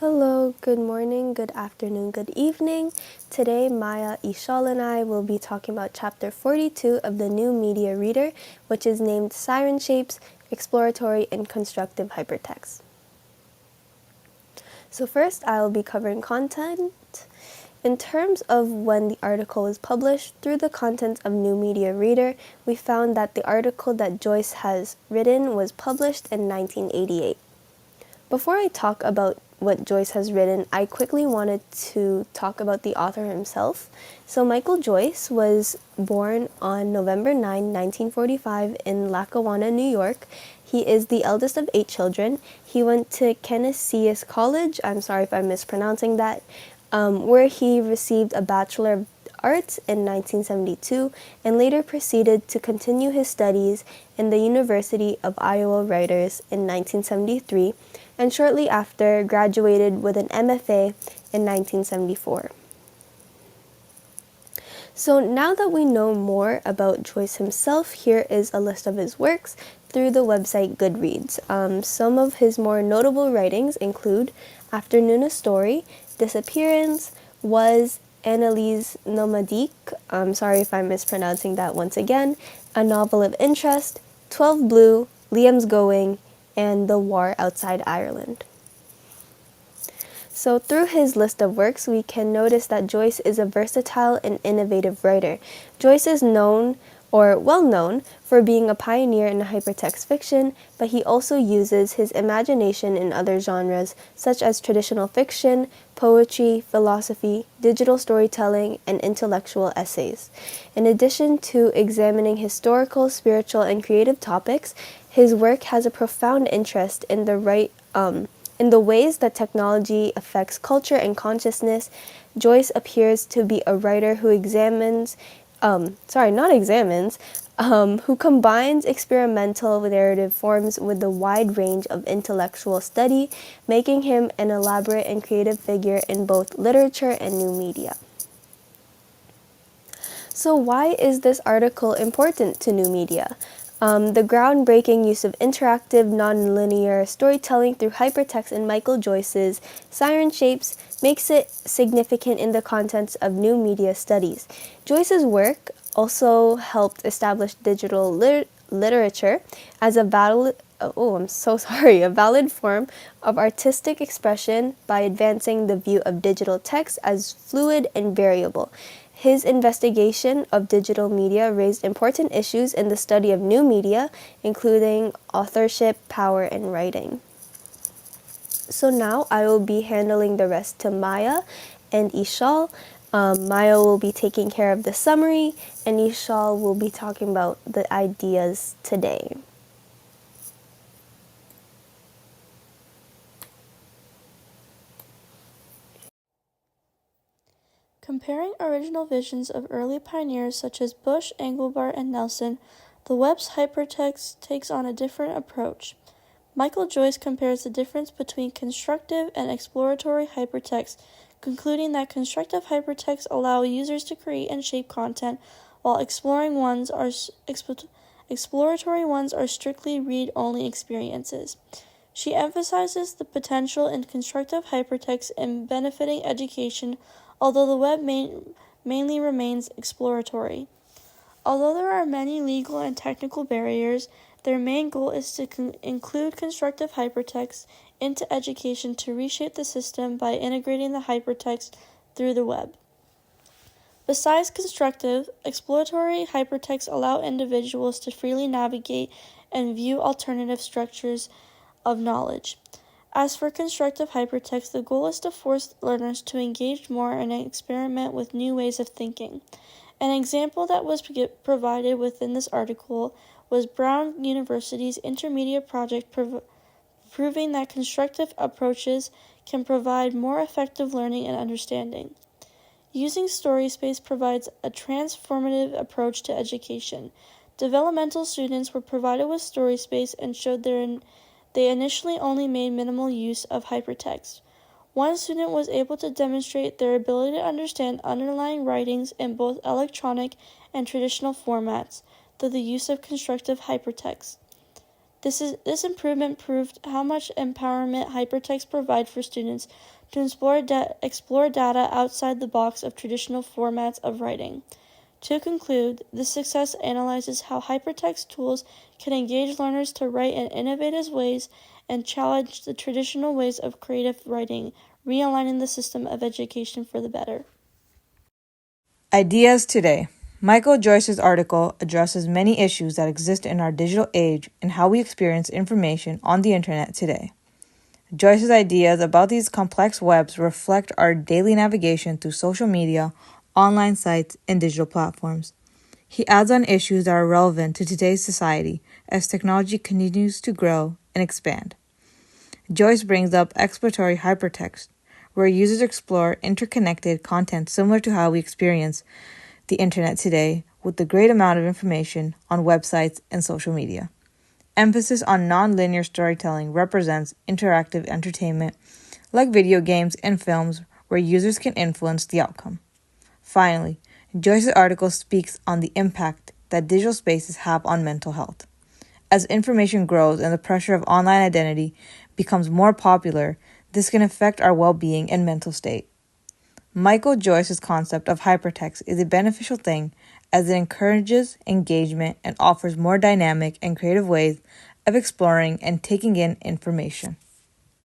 Hello, good morning, good afternoon, good evening. Today, Maya, Ishal, and I will be talking about Chapter 42 of the New Media Reader, which is named Siren Shapes, Exploratory, and Constructive Hypertexts. So first, I will be covering content. In terms of when the article was published, through the contents of New Media Reader, we found that the article that Joyce has written was published in 1988. Before I talk about what Joyce has written, I quickly wanted to talk about the author himself. So Michael Joyce was born on November 9, 1945 in Lackawanna, New York. He is the eldest of 8 children. He went to Canisius College, I'm sorry if I'm mispronouncing that, where he received a Bachelor of Arts in 1972 and later proceeded to continue his studies in the University of Iowa Writers in 1973 and shortly after graduated with an MFA in 1974. So now that we know more about Joyce himself, here is a list of his works through the website Goodreads. Some of his more notable writings include Afternoon a Story, Disappearance, Was, Annalise Nomadique, sorry if I'm mispronouncing that once again, A Novel of Interest, 12 Blue, Liam's Going, and The War Outside Ireland. So through his list of works, we can notice that Joyce is a versatile and innovative writer. Joyce is known, or well known, for being a pioneer in hypertext fiction, but he also uses his imagination in other genres, such as traditional fiction, poetry, philosophy, digital storytelling, and intellectual essays. In addition to examining historical, spiritual, and creative topics, his work has a profound interest in the ways that technology affects culture and consciousness. Joyce appears to be a writer who who combines experimental narrative forms with a wide range of intellectual study, making him an elaborate and creative figure in both literature and new media. So why is this article important to new media? The groundbreaking use of interactive, nonlinear storytelling through hypertext in Michael Joyce's Siren Shapes makes it significant in the context of new media studies. Joyce's work also helped establish digital literature as a valid form of artistic expression by advancing the view of digital text as fluid and variable. His investigation of digital media raised important issues in the study of new media, including authorship, power, and writing. So now I will be handling the rest to Maya and Ishal. Maya will be taking care of the summary, and Ishal will be talking about the ideas today. Comparing original visions of early pioneers such as Bush, Engelbart, and Nelson, the web's hypertext takes on a different approach. Michael Joyce compares the difference between constructive and exploratory hypertext, concluding that constructive hypertexts allow users to create and shape content, while exploratory ones are strictly read-only experiences. She emphasizes the potential in constructive hypertext in benefiting education, although the web mainly remains exploratory. Although there are many legal and technical barriers, their main goal is to include constructive hypertext into education to reshape the system by integrating the hypertext through the web. Besides constructive, exploratory hypertexts allow individuals to freely navigate and view alternative structures of knowledge. As for constructive hypertext, the goal is to force learners to engage more and experiment with new ways of thinking. An example that was provided within this article was Brown University's intermediate project proving that constructive approaches can provide more effective learning and understanding. Using StorySpace provides a transformative approach to education. Developmental students were provided with StorySpace and showed they initially only made minimal use of hypertext. One student was able to demonstrate their ability to understand underlying writings in both electronic and traditional formats through the use of constructive hypertext. This improvement proved how much empowerment hypertexts provide for students to explore data outside the box of traditional formats of writing. To conclude, this success analyzes how hypertext tools can engage learners to write in innovative ways and challenge the traditional ways of creative writing, realigning the system of education for the better. Ideas Today. Michael Joyce's article addresses many issues that exist in our digital age and how we experience information on the internet today. Joyce's ideas about these complex webs reflect our daily navigation through social media, online sites, and digital platforms. He adds on issues that are relevant to today's society as technology continues to grow and expand. Joyce brings up exploratory hypertext, where users explore interconnected content similar to how we experience the internet today with the great amount of information on websites and social media. Emphasis on non-linear storytelling represents interactive entertainment like video games and films where users can influence the outcome. Finally, Joyce's article speaks on the impact that digital spaces have on mental health. As information grows and the pressure of online identity becomes more popular, this can affect our well-being and mental state. Michael Joyce's concept of hypertext is a beneficial thing as it encourages engagement and offers more dynamic and creative ways of exploring and taking in information.